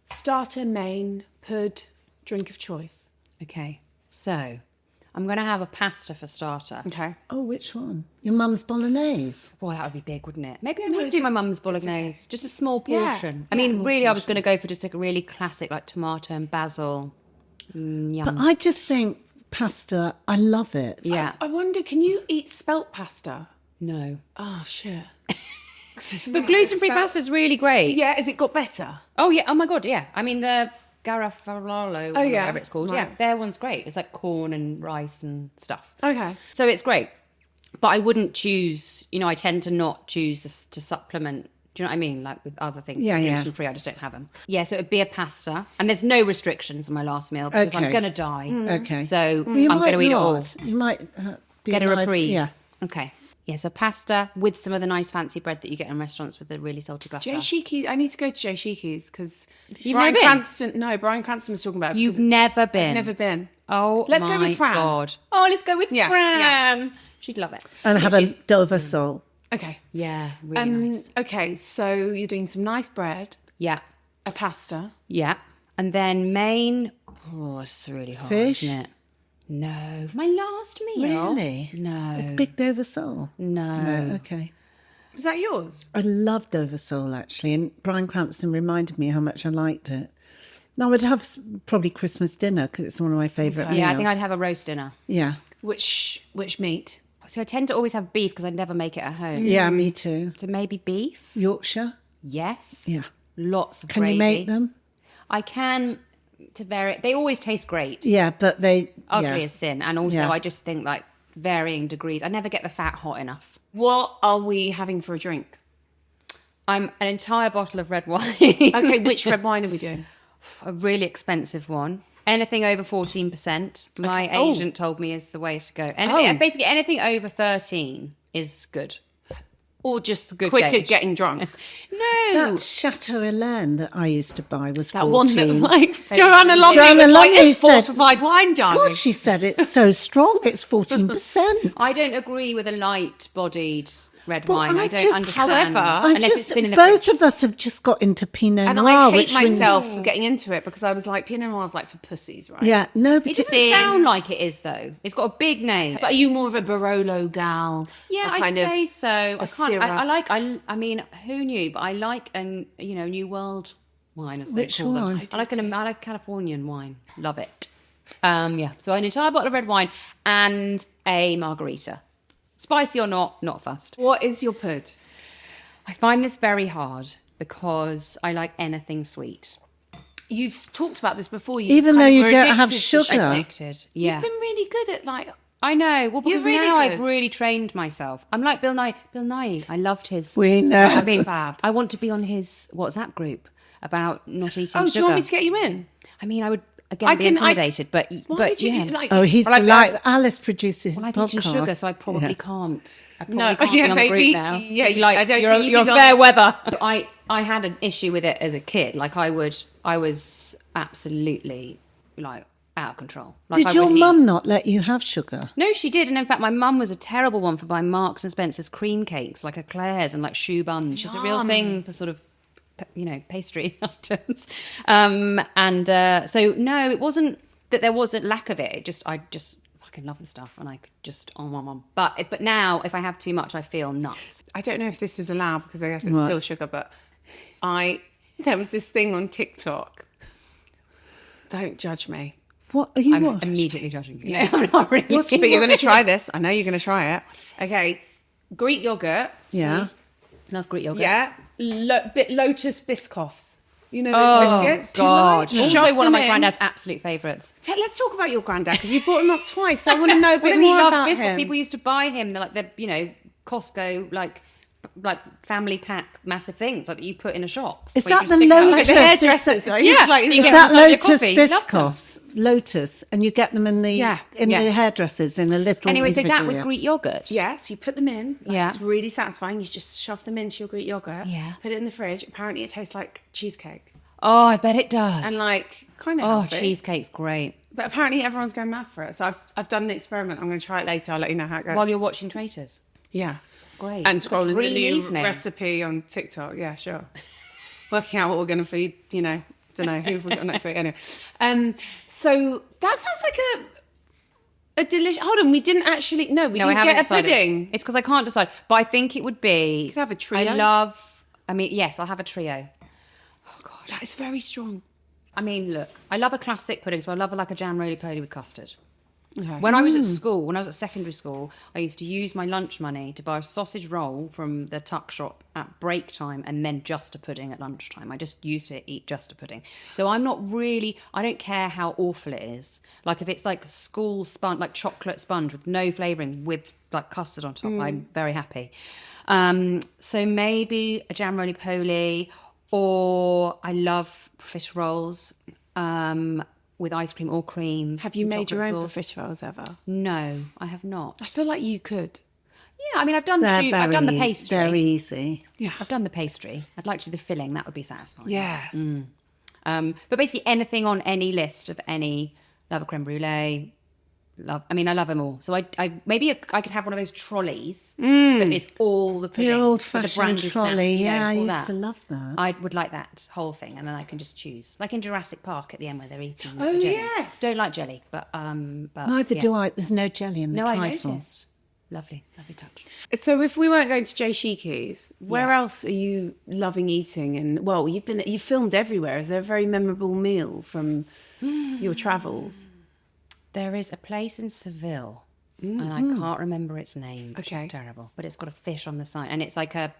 Starter, main, pud, drink of choice. Okay, so I'm going to have a pasta for starter. Okay. Oh, which one? Your mum's bolognaise? Boy, that would be big, wouldn't it? Maybe I would do my mum's bolognese. Just a small Yeah. portion. I mean, really, I was going to go for just a really classic, like tomato and basil. Yum. But I just think pasta, I love it. Yeah. I wonder, can you eat spelt pasta? No. Oh, shit. But gluten-free pasta is really great. Yeah, has it got better? Oh, yeah. Oh, my God, yeah. I mean, the Garofalo, Oh, yeah. whatever it's called. Right. Yeah, their one's great. It's like corn and rice and stuff. Okay. So it's great. But I wouldn't choose, I tend to not choose this to supplement. Do you know what I mean? Like with other things. Yeah, yeah. Gluten-free, I just don't have them. Yeah, so it would be a pasta. And there's no restrictions on my last meal because I'm Okay. going to die. Okay. So Well, you I'm going might to eat it all. not. You might Get a alive- reprieve. Yeah. Okay. Yeah, so pasta with some of the nice fancy bread that you get in restaurants with the really salty butter. Jay Sheeky, I need to go to Jay Sheeky's because You've Brian never been? Cranston. Brian Cranston was talking about it. You've because never been. I've never been. Oh, Let's go my with Fran. God. Oh, let's go with Yeah, Fran. She'd love it. And have a Dover sole. Okay. Yeah, really nice. Okay, so you're doing some nice bread, Yeah, a pasta. yeah. And then main. Oh, it's really hard, Fish? isn't it? No. My last meal? Really? No. Big Dover sole? No. No, okay. Was that yours? I love Dover sole, actually. And Brian Cranston reminded me how much I liked it. Now, I would have probably Christmas dinner because it's one of my favourite meals. Yeah, I think I'd have a roast dinner. Yeah. Which meat? So I tend to always have beef because I never make it at home. Yeah, me too. So maybe beef? Yorkshire? Yes. Yeah. Lots of Can gravy. you make them? I can, to vary. They always taste great. Yeah, but they... Ugly yeah. as sin. And also, Yeah. I just think like varying degrees. I never get the fat hot enough. What are we having for a drink? I'm an entire bottle of red wine. Okay, which red wine are we doing? A really expensive one. Anything over 14%, my Oh. agent told me is the way to go. Anything, Oh. Basically, anything over 13 is good. Or just a good Quicker gauge. getting drunk. No. That Chateau Hélène that I used to buy was That 14. one that like Joanna Lumley Joanna was like, Lumley it's said- fortified wine, darling. God, she said it's so strong. It's 14%. I don't agree with a light-bodied red Well, wine. I I've don't just- understand. However, unless it's been in the both fridge. of us have just got into Pinot and Noir. I hate which when- myself for getting into it because I was like, Pinot Noir's like for pussies, right? Yeah, no, but It doesn't sound like it is, though. It's got a big name. But are you more of a Barolo gal? Yeah, A I'd kind of say so. I Syrah? can't. I mean, who knew? But I like New World wine, as Which they call one? them. I like Californian wine. Love it. Yeah. So an entire bottle of red wine and a margarita. Spicy or not fussed. What is your pud? I find this very hard because I like anything sweet. You've talked about this before. You Even kind though of you were don't have addicted to sugar. Addicted. Yeah. You've been really good at like. I know. Well, because really now good. I've really trained myself. I'm like Bill Nye. Bill Nye. I loved his. We know. I mean, fab. I want to be on his WhatsApp group about not eating Oh, sugar. do you want me to get you in? I mean, I would again be intimidated, but Why would you, yeah. like? Oh, he's Well, I- delighted. Alice produces his Well, I've podcast. eaten sugar, so I probably Yeah. can't. I probably No, can't yeah, be on the maybe- group now. yeah, like I don't you're, think you you're can fair go- weather. I had an issue with it as a kid. Like I was absolutely like out of control. Like, Did I your would eat- mum not let you have sugar? No, she did, and in fact, my mum was a terrible one for buying Marks and Spencer's cream cakes, like eclairs and like choux buns. She's a real thing for sort of, pastry items. So no, it wasn't that there was a lack of it. I just fucking love the stuff, and I could just But now, if I have too much, I feel nuts. I don't know if this is allowed because I guess it's What? still sugar, but there was this thing on TikTok. Don't judge me. What are you I'm what? immediately judging you. No, I'm not really. But you're going to try this. I know you're going to try it. Okay. Greek yogurt. Yeah. Love Greek yogurt. Yeah. Lotus Biscoffs. You know those biscuits? God. Do you like? Also, Shove one of them my in. granddad's absolute favourites. Let's talk about your granddad because you brought him up twice. I want to know a bit He more loves about biscuits. him. People used to buy him. They're like Costco like family pack massive things like that you put in a shop. Is where that you the just pick out. Lotus? the hairdressers, Is that- though. Yeah. He's like, You Is get that them inside your Lotus coffee. Love them. Biscoffs? Lotus, and you get them in the Yeah. the hairdressers in a little. Anyway, so that individual, with yeah. Greek yogurt. Yeah, so you put them in. Yeah. It's really satisfying. You just shove them into your Greek yogurt. Yeah. Put it in the fridge. Apparently it tastes like cheesecake. Oh, I bet it does. And like kind of oh, healthy. cheesecake's great. But apparently everyone's going mad for it. So I've done an experiment. I'm going to try it later. I'll let you know how it goes. While you're watching Traitors. yeah. Great. And scrolling the Dream new evening. recipe on TikTok. Yeah, sure. Working out what we're going to feed, don't know who we've got next week. Anyway. So that sounds like A delicious. Hold on, we didn't actually. No, we No, I didn't haven't get a decided. pudding. It's because I can't decide. But I think it would be. You could have a trio. Yes, I'll have a trio. Oh gosh, That is very strong. I mean, look, I love a classic pudding, so I love like a jam roly-poly with custard. Okay. When I was at school, when I was at secondary school, I used to use my lunch money to buy a sausage roll from the tuck shop at break time and then just a pudding at lunchtime. I just used to eat just a pudding. So I don't care how awful it is. Like if it's like school sponge, like chocolate sponge with no flavouring with like custard on top, I'm very happy. So maybe a jam roly-poly, or I love profiterolles. With ice cream or cream. Have you made your own sauce. profiteroles ever? No, I have not. I feel like you could. Yeah, I mean, I've done the pastry. Very easy. Yeah. I've done the pastry. I'd like to do the filling. That would be satisfying. Yeah. But basically anything on any list of any love a creme brulee. I love them all. So I could have one of those trolleys that is all the pudding. The with old-fashioned brandy trolley. snap, I all used that. to love that. I would like that whole thing, and then I can just choose, like in Jurassic Park at the end where they're eating. Oh, the jelly. yes. Don't like jelly, but Neither do I. There's no jelly in the No, trifle. I noticed. Lovely touch. So if we weren't going to Jay Shiki's, where Yeah. else are you loving eating? And well, you've filmed everywhere. Is there a very memorable meal from your travels? There is a place in Seville, and I can't remember its name, which Okay. is terrible. But it's got a fish on the side, and it's like I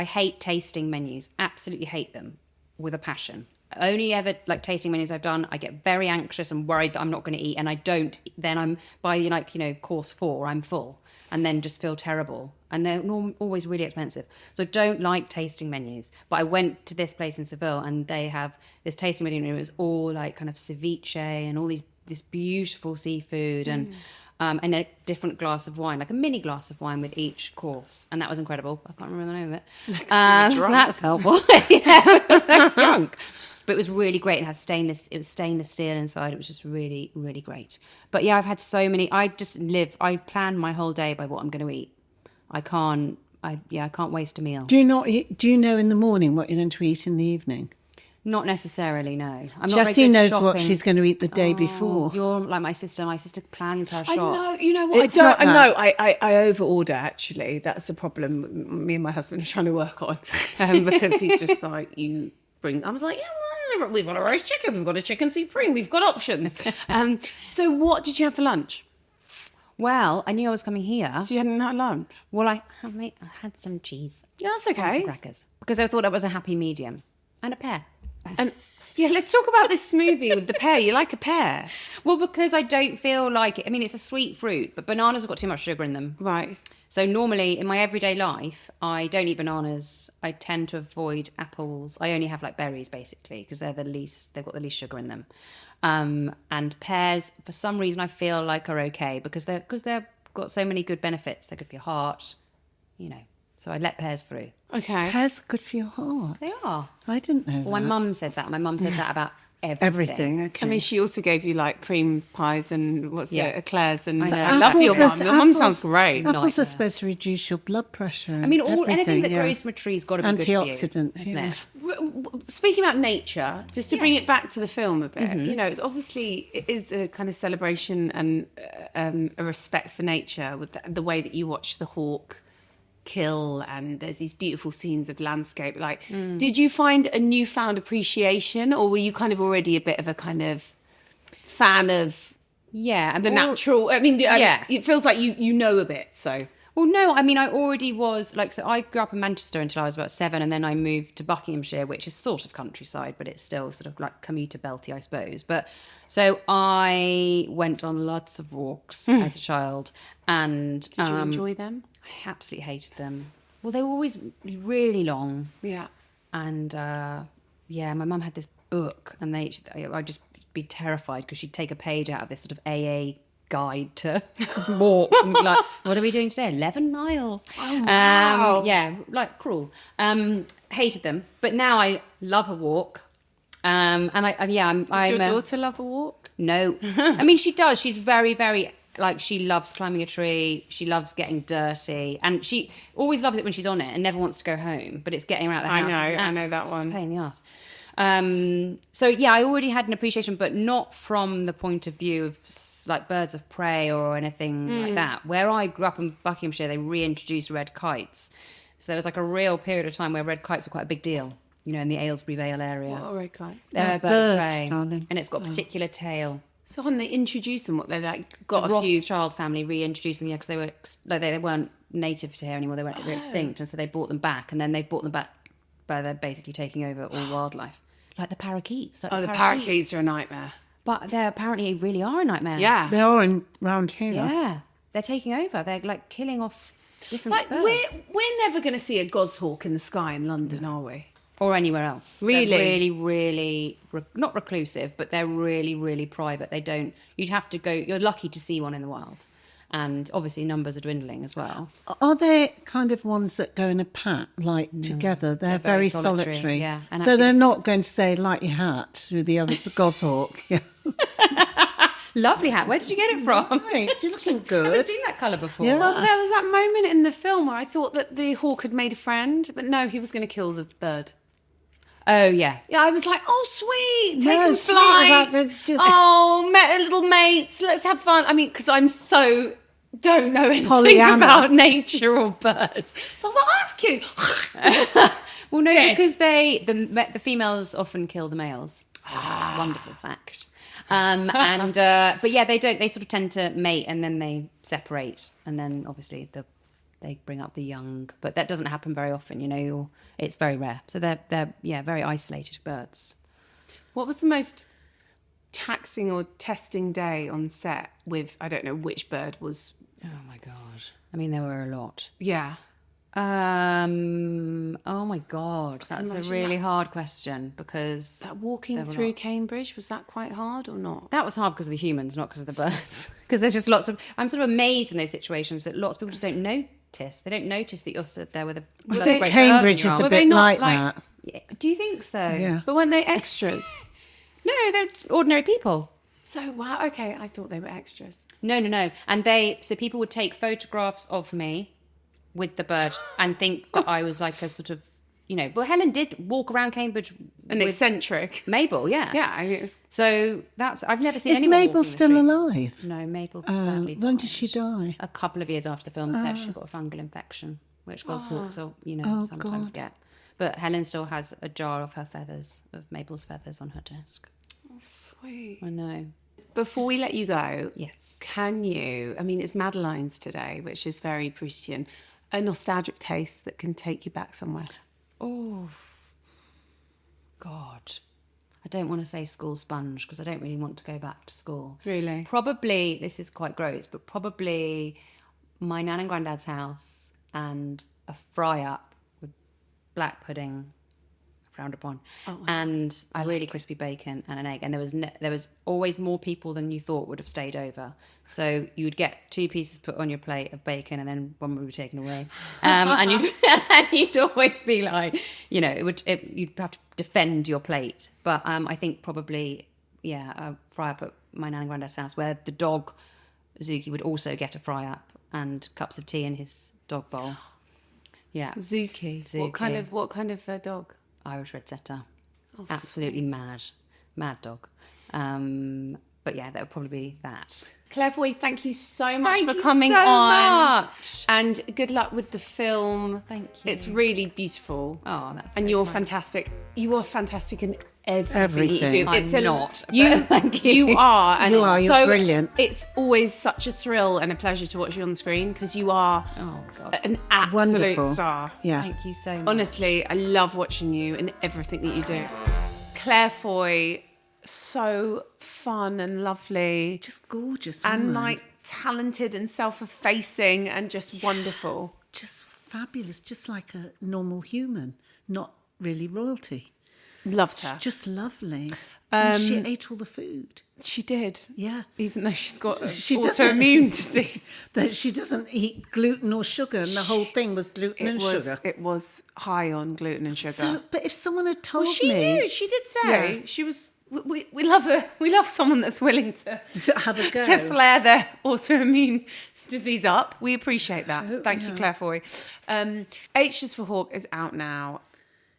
hate tasting menus. Absolutely hate them with a passion. Only ever like tasting menus I've done, I get very anxious and worried that I'm not going to eat, and I don't. Then I'm by course 4, I'm full, and then just feel terrible. And they're always really expensive, so I don't like tasting menus. But I went to this place in Seville, and they have this tasting menu, and it was all like kind of ceviche and all this beautiful seafood and a different glass of wine, like a mini glass of wine with each course, and that was incredible. I can't remember the name of it. So that's helpful. Yeah, because I was drunk. But it was really great, and it was stainless steel inside. It was just really, really great. But yeah, I've had so many. I plan my whole day by what I'm going to eat. I can't waste a meal. Do you know in the morning what you're going to eat in the evening? Not necessarily, no. I'm not very Jessie good knows shopping. what she's going to eat the day before. You're like my sister. My sister plans her shop. I know. You know what? It's not I that. I overorder. Actually, that's the problem. Me and my husband are trying to work on because he's just like you bring. I was like, yeah, well, we've got a roast chicken, we've got a chicken supreme, we've got options. So what did you have for lunch? Well, I knew I was coming here. So you hadn't had lunch? Well, I had some cheese. Yeah, that's And okay. some crackers. Because I thought that was a happy medium. And a pear. And yeah, let's talk about this smoothie with the pear. You like a pear? Well, because I don't feel like it. I mean, it's a sweet fruit, but bananas have got too much sugar in them. Right. So normally in my everyday life, I don't eat bananas. I tend to avoid apples. I only have like berries basically because they've got the least sugar in them. And pears, for some reason, I feel like are okay because they've got so many good benefits. They're good for your heart, So I let pears through. Okay. Pears are good for your heart. They are. I didn't know Well, my that. mum says that. My mum says that about everything. Everything, okay. I mean, she also gave you like cream pies and eclairs and I know. I love your mum. Apples- Your mum apples- sounds great. Apples are Nightmare. supposed to reduce your blood pressure. I mean, anything that yeah. grows from a tree's got to be good for you. Antioxidants, isn't yeah. it? Speaking about nature, just to bring it Yes. back to the film a bit, it's obviously it is a kind of celebration and a respect for nature with the way that you watch the hawk kill, and there's these beautiful scenes of landscape. Like, did you find a newfound appreciation, or were you kind of already a bit of a kind of fan of Yeah, and the natural? I mean, Yeah. it feels like you know a bit. So Well, no, I mean, I already was so I grew up in Manchester until I was about 7, and then I moved to Buckinghamshire, which is sort of countryside, but it's still sort of like commuter belty, I suppose. But so I went on lots of walks as a child, and did you enjoy them? I absolutely hated them. Well, they were always really long, Yeah. and my mum had this book, and I'd just be terrified because she'd take a page out of this sort of AA guide to walks and be like, what are we doing today? 11 miles. Oh, wow. Like cruel. Hated them, but now I love a walk. And I'm Does your daughter love a walk? no. I mean, she does. She's very, very, she loves climbing a tree. She loves getting dirty. And she always loves it when she's on it and never wants to go home. But it's getting her out of the I house. know, It's I know that it's one. a pain in the ass. So yeah, I already had an appreciation, but not from the point of view of like birds of prey or anything like that. Where I grew up in Buckinghamshire, they reintroduced red kites. So there was like a real period of time where red kites were quite a big deal, you know, in the Aylesbury Vale area. What are red kites? They're a bird birds, of prey, darling. and it's got a particular tail. So when they introduced them, what they like got The a few. Rothschild family reintroduced them, because they were they weren't native to here anymore. They were extinct, and so they brought them back, and then they brought them back by they're basically taking over all wildlife, like the parakeets. Like The parakeets are a nightmare. but they apparently really are a nightmare. Yeah. They are round here. Yeah, they're taking over. They're like killing off different Like birds. we're never going to see a goshawk in the sky in London, are we? Or anywhere else. Really? They're really, really, not reclusive, but they're really, really private. They don't, you'd have to go, you're lucky to see one in the wild. And obviously numbers are dwindling as well. Are they kind of ones that go in a pack, like together? They're very solitary. Yeah. And so actually, they're not going to say, like your hat, to the other goshawk. Yeah. lovely hat. Where did you get it from? Nice, you're looking I haven't good. seen that colour before. Yeah. Well, there was that moment in the film where I thought that the hawk had made a friend, but no, he was going to kill the bird. Oh, yeah. Yeah, I was like, oh, sweet, take No, them sweet flight. about the- just- Oh, little mates, let's have fun. I mean, because I'm so don't know anything Pollyanna. about nature or birds. So I was like, oh, that's cute. Well, no, Dead. because the females often kill the males. Wonderful fact. But yeah, they don't. They sort of tend to mate and then they separate, and then obviously they bring up the young. But that doesn't happen very often, you know. It's very rare. So they're very isolated birds. What was the most taxing or testing day on set with, I don't know which bird was? Oh my god! I mean, there were a lot. Yeah. Oh my god, that's a imagine really hard question because That walking there were through lots. Cambridge, was that quite hard or not? That was hard because of the humans, not because of the birds. Because there's just lots of. I'm sort of amazed in those situations that lots of people just don't notice. They don't notice that you're stood there with a. I with a think great Cambridge bird in is your a Were they bit not like like- that. arm. Yeah. Do you think so? Yeah. But weren't they extras? No, they're just ordinary people. So, wow, okay, I thought they were extras. No. And so people would take photographs of me with the bird and think that I was like a sort of, you know. But Helen did walk around Cambridge An with eccentric. Mabel, yeah. Yeah, I mean, it was. So I've never seen Is anyone Mabel walking the still street. alive? No, Mabel sadly When died. did she die? A couple of years after the film set, she got a fungal infection, which goshawks will, you know, Oh, sometimes God. get. But Helen still has a jar of her feathers, of Mabel's feathers, on her desk. Sweet. I know. Before we let you go, Yes. can you, I mean, it's Madeline's today, which is very Prussian, a nostalgic taste that can take you back somewhere. Oh, God. I don't want to say school sponge because I don't really want to go back to school. Really? Probably, this is quite gross, but probably my nan and granddad's house and a fry-up with black pudding, frowned upon, and a really crispy bacon and an egg. And there was always more people than you thought would have stayed over. So you would get 2 pieces put on your plate of bacon and then one would be taken away. And you'd always be like, you know, you'd have to defend your plate. But I think probably, yeah, a fry-up at my nan and granddad's house where the dog, Zuki, would also get a fry-up and cups of tea in his dog bowl. Yeah. Zuki. Zuki. What kind of dog? Irish red setter. Absolutely mad dog. But yeah, that would probably be that. Claire Foy, thank you so much Thank for you coming so on. much. And good luck with the film. Thank you. It's really beautiful. Oh, that's And very you're kind. fantastic. You are fantastic in everything, Everything. you do. I'm not, but You, thank you. you are. And You it's are, you're so brilliant. It's always such a thrill and a pleasure to watch you on the screen because you are Oh, God. an absolute Wonderful. star. Yeah. Thank you so much. Honestly, I love watching you and everything that you do. Claire Foy, so fun and lovely. Just gorgeous And woman. like talented and self-effacing and just wonderful. Just fabulous, just like a normal human, not really royalty. Loved her. Just lovely. And she ate all the food. She did. Yeah. Even though she's got She doesn't- autoimmune disease. That she doesn't eat gluten or sugar, and the whole thing was gluten and sugar. It was high on gluten and sugar. So, but if someone had told she me, knew. She did say Yeah. she was. We love her. We love someone that's willing to have a go. to flare their autoimmune disease up. We appreciate that. Thank you, yeah. Claire Foy. H is for Hawk is out now.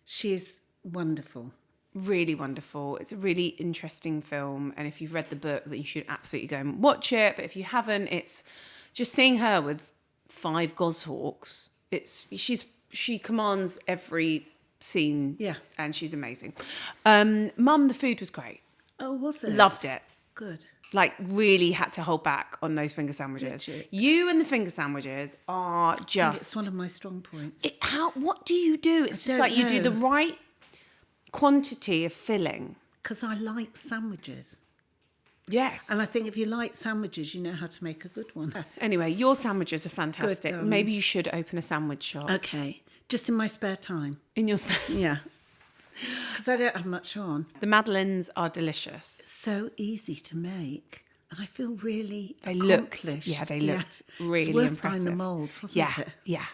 She's wonderful. Really wonderful. It's a really interesting film. And if you've read the book, then you should absolutely go and watch it. But if you haven't, it's just seeing her with 5 Goshawks. She commands every scene. Yeah. And she's amazing. Mum, the food was great. Oh, was it? Loved it. Good. Like, really had to hold back on those finger sandwiches. Did You and the finger sandwiches are just... I think it's one of my strong points. What do you do? It's just like you do the right quantity of filling. Because I like sandwiches. Yes. And I think if you like sandwiches, you know how to make a good one. Yes. Anyway, your sandwiches are fantastic. Good, Maybe you should open a sandwich shop. Okay. Just in my spare time. In your Yeah. Because I don't have much on. The madeleines are delicious. So easy to make. And I feel really They accomplished. looked really it's worth impressive. buying the moulds, wasn't it? Yeah.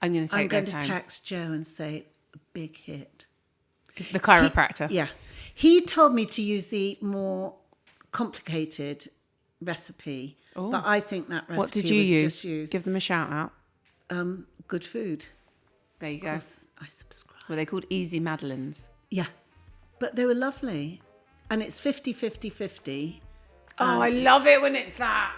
I'm going to take those home. text Joe and say, a big hit. The chiropractor. Yeah. He told me to use the more complicated recipe. Ooh. But I think that recipe What did you was use? just used. Give them a shout out. Good food. There you Of go. course, I subscribe. Were they called Easy Madeleines? Yeah. But they were lovely. And it's 50-50-50. Oh, I love it when it's that.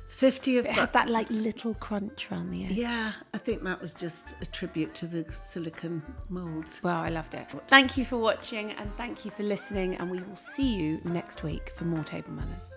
50 of... It had that like little crunch around the edge. Yeah, I think that was just a tribute to the silicone moulds. Well, I loved it. Thank you for watching and thank you for listening. And we will see you next week for more Table Manners.